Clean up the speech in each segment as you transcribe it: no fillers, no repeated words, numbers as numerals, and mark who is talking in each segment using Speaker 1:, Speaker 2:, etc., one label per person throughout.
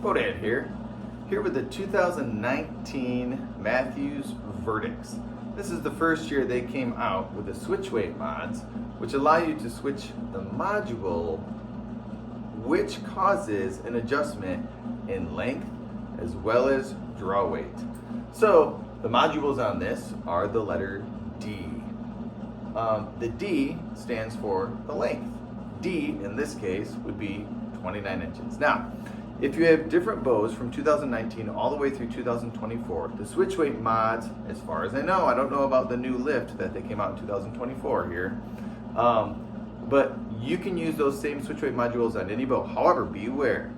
Speaker 1: BowDad here with the 2019 Mathews Vertix. This is the first year they came out with the switch weight mods, which allow you to switch the module, which causes an adjustment in length as well as draw weight. So the modules on this are the letter D. The D stands for the length. D in this case would be 29 inches. Now, if you have different bows from 2019 all the way through 2024, the switch weight mods, as far as I don't know about the new lift that they came out in 2024 here, but you can use those same switch weight modules on any bow. However, be aware,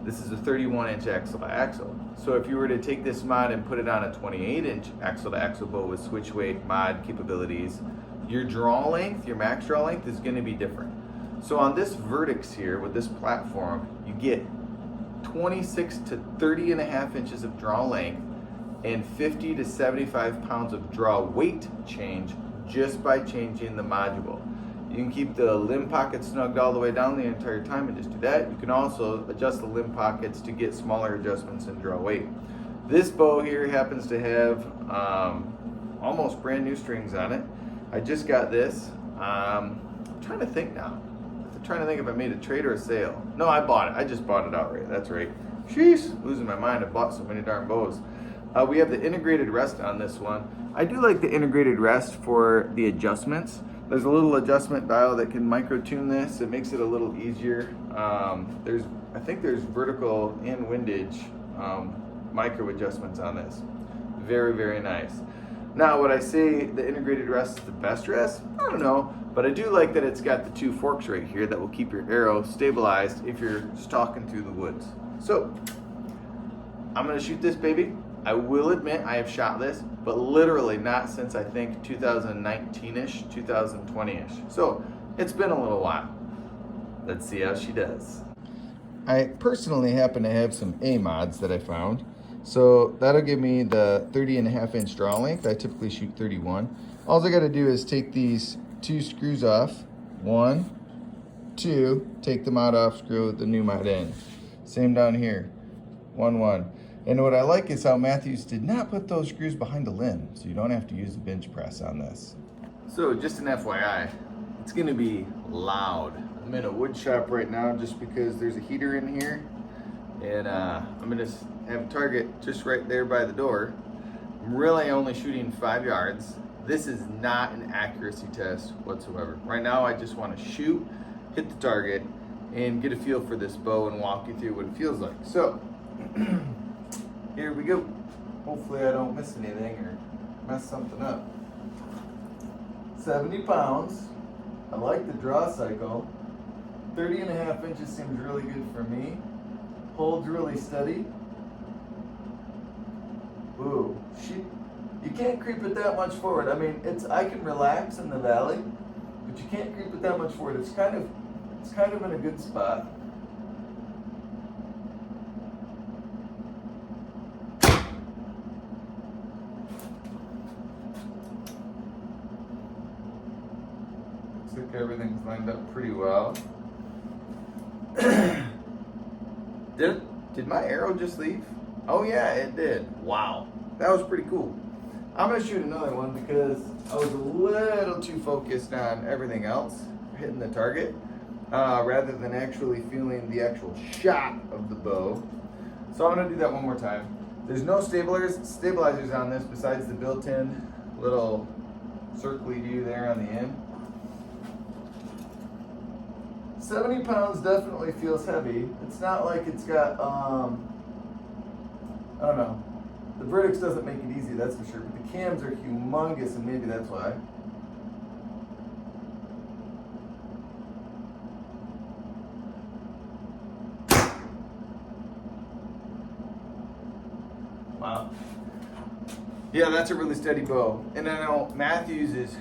Speaker 1: this is a 31-inch axle to axle. So if you were to take this mod and put it on a 28-inch axle to axle bow with switch weight mod capabilities, your draw length, your max draw length is going to be different. So on this Vertix here with this platform, you get 26 to 30 and a half inches of draw length and 50 to 75 pounds of draw weight change just by changing the module. You can keep the limb pockets snugged all the way down the entire time and just do that. You can also adjust the limb pockets to get smaller adjustments in draw weight. This bow here happens to have almost brand new strings on it. I just got this. I'm trying to think now. I'm trying to think if I made a trade or a sale. No, I bought it. I just bought it outright. That's right. Sheesh, losing my mind. I bought so many darn bows. We have the integrated rest on this one. I do like the integrated rest for the adjustments. There's a little adjustment dial that can micro tune this. It makes it a little easier. I think there's vertical and windage micro adjustments on this. Very, very nice. Now, would I say the integrated rest is the best rest? I don't know, but I do like that it's got the two forks right here that will keep your arrow stabilized if you're stalking through the woods. So, I'm gonna shoot this baby. I will admit I have shot this, but literally not since I think 2019-ish, 2020-ish. So, it's been a little while. Let's see how she does. I personally happen to have some A mods that I found. So that'll give me the 30 and a half inch draw length. I typically shoot 31. All I gotta do is take these two screws off. 1, 2, take the mod off, screw the new mod in. Same down here, 1, 1. And what I like is how Mathews did not put those screws behind the limb, so you don't have to use the bench press on this. So just an FYI, it's gonna be loud. I'm in a wood shop right now just because there's a heater in here. And I'm gonna have a target just right there by the door. I'm really only shooting 5 yards. This is not an accuracy test whatsoever. Right now I just wanna shoot, hit the target, and get a feel for this bow and walk you through what it feels like. So, here we go. Hopefully I don't miss anything or mess something up. 70 pounds. I like the draw cycle. 30 and a half inches seems really good for me. Holds really steady. Ooh, you can't creep it that much forward. I mean, I can relax in the valley, but you can't creep it that much forward. It's kind of in a good spot. Looks like everything's lined up pretty well. Did my arrow just leave? Oh yeah, it did. Wow, that was pretty cool. I'm gonna shoot another one because I was a little too focused on everything else, hitting the target, rather than actually feeling the actual shot of the bow. So I'm gonna do that one more time. There's no stabilizers on this besides the built-in little circly do there on the end. 70 pounds definitely feels heavy. It's not like it's got, I don't know. The Vertix doesn't make it easy, that's for sure. But the cams are humongous, and maybe that's why. Wow. Yeah, that's a really steady bow. And I know Mathews is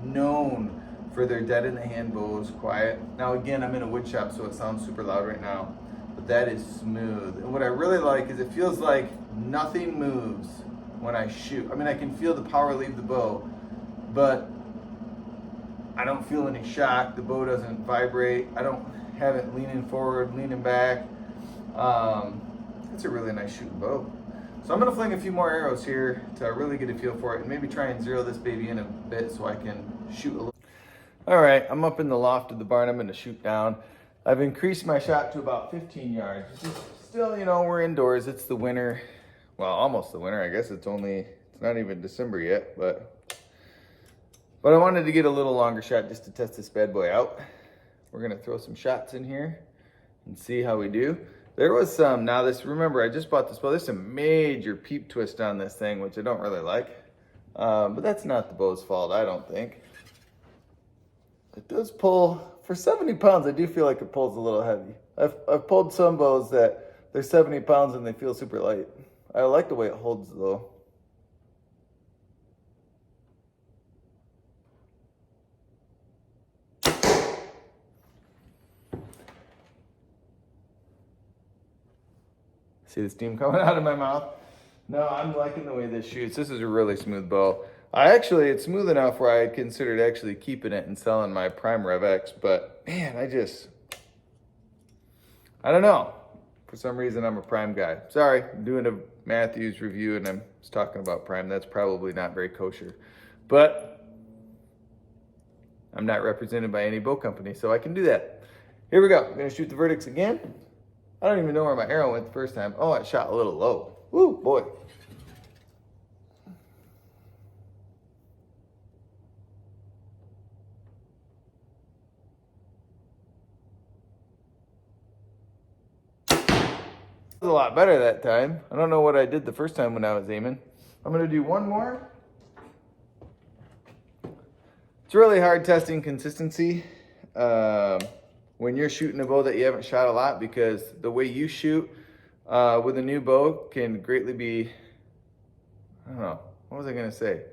Speaker 1: known for their dead in the hand bows, quiet. Now again, I'm in a wood shop, so it sounds super loud right now, but that is smooth. And what I really like is it feels like nothing moves when I shoot. I mean, I can feel the power leave the bow, but I don't feel any shock. The bow doesn't vibrate. I don't have it leaning forward, leaning back. It's a really nice shooting bow. So I'm gonna fling a few more arrows here to really get a feel for it and maybe try and zero this baby in a bit so I can shoot a little. All right, I'm up in the loft of the barn. I'm gonna shoot down. I've increased my shot to about 15 yards. Still, you know, we're indoors. It's the winter. Well, almost the winter. I guess it's not even December yet, but I wanted to get a little longer shot just to test this bad boy out. We're gonna throw some shots in here and see how we do. There was some, remember I just bought this bow. There's some major peep twist on this thing, which I don't really like. But that's not the bow's fault, I don't think. It does pull, for 70 pounds, I do feel like it pulls a little heavy. I've pulled some bows that they're 70 pounds and they feel super light. I like the way it holds though. See the steam coming out of my mouth? No, I'm liking the way this shoots. This is a really smooth bow. It's smooth enough where I considered actually keeping it and selling my Prime Rev X, but man, I don't know. For some reason, I'm a Prime guy. Sorry, I'm doing a Mathews review and I'm just talking about Prime. That's probably not very kosher, but I'm not represented by any bow company, so I can do that. Here we go. I'm gonna shoot the Vertix again. I don't even know where my arrow went the first time. Oh, I shot a little low. Woo, boy. It was a lot better that time. I don't know what I did the first time when I was aiming. I'm gonna do one more. It's really hard testing consistency when you're shooting a bow that you haven't shot a lot, because the way you shoot with a new bow can greatly be, I don't know, what was I gonna say?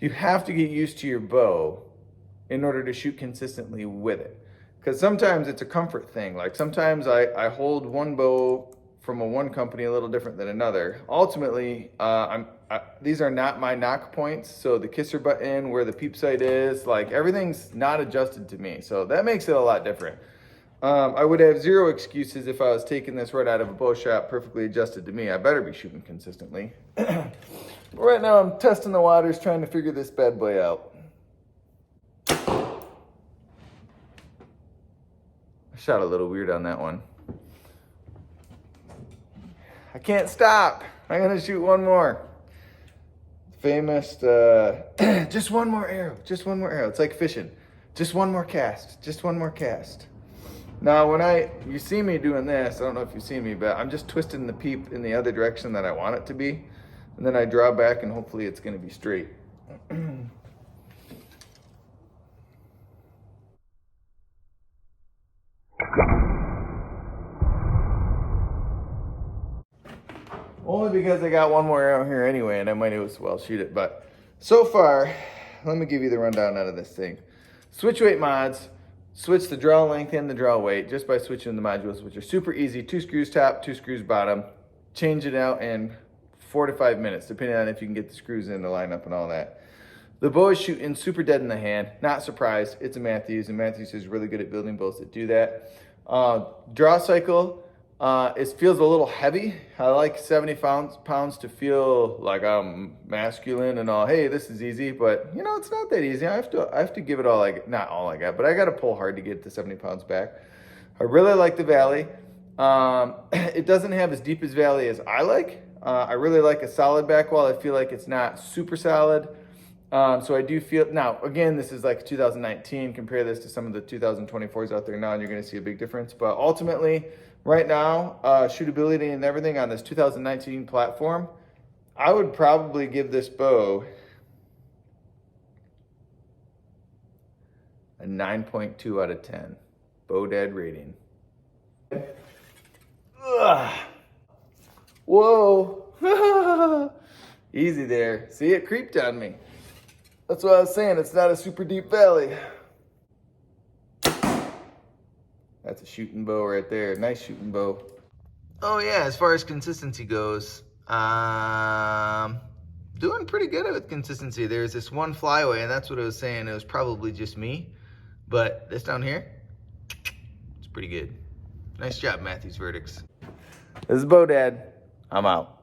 Speaker 1: You have to get used to your bow in order to shoot consistently with it. Because sometimes it's a comfort thing. Like sometimes I hold one bow from one company a little different than another. Ultimately, these are not my knock points. So the kisser button, where the peep sight is, like everything's not adjusted to me. So that makes it a lot different. I would have zero excuses if I was taking this right out of a bow shop, perfectly adjusted to me. I better be shooting consistently. But right now I'm testing the waters, trying to figure this bad boy out. I shot a little weird on that one. I can't stop. I'm gonna shoot one more. Famous, just one more arrow, just one more arrow. It's like fishing. Just one more cast, just one more cast. Now, you see me doing this, I don't know if you see me, but I'm just twisting the peep in the other direction that I want it to be. And then I draw back and hopefully it's gonna be straight. Only because I got one more arrow here anyway, and I might as well shoot it. But so far, let me give you the rundown out of this thing. Switch weight mods, switch the draw length and the draw weight just by switching the modules, which are super easy. 2 screws top, 2 screws bottom. Change it out in 4 to 5 minutes, depending on if you can get the screws in the lineup and all that. The bow is shooting super dead in the hand. Not surprised, it's a Mathews, and Mathews is really good at building bows that do that. Draw cycle, it feels a little heavy. I like 70 pounds to feel like I'm masculine and all. Hey, this is easy, but you know, it's not that easy. I have to give it all, not all I got, but I got to pull hard to get the 70 pounds back. I really like the valley. It doesn't have as deep as valley as I like. I really like a solid back wall. I feel like it's not super solid. So I do feel, now again, this is like 2019, compare this to some of the 2024s out there now, and you're gonna see a big difference. But ultimately, right now, shootability and everything on this 2019 platform, I would probably give this bow a 9.2 out of 10. BowDad rating. Ugh. Whoa. Easy there. See, it creeped on me. That's what I was saying. It's not a super deep valley. That's a shooting bow right there. Nice shooting bow. Oh yeah, as far as consistency goes, doing pretty good with consistency. There's this one flyaway, and that's what I was saying. It was probably just me, but this down here, it's pretty good. Nice job, Mathews Vertix. This is BowDad. I'm out.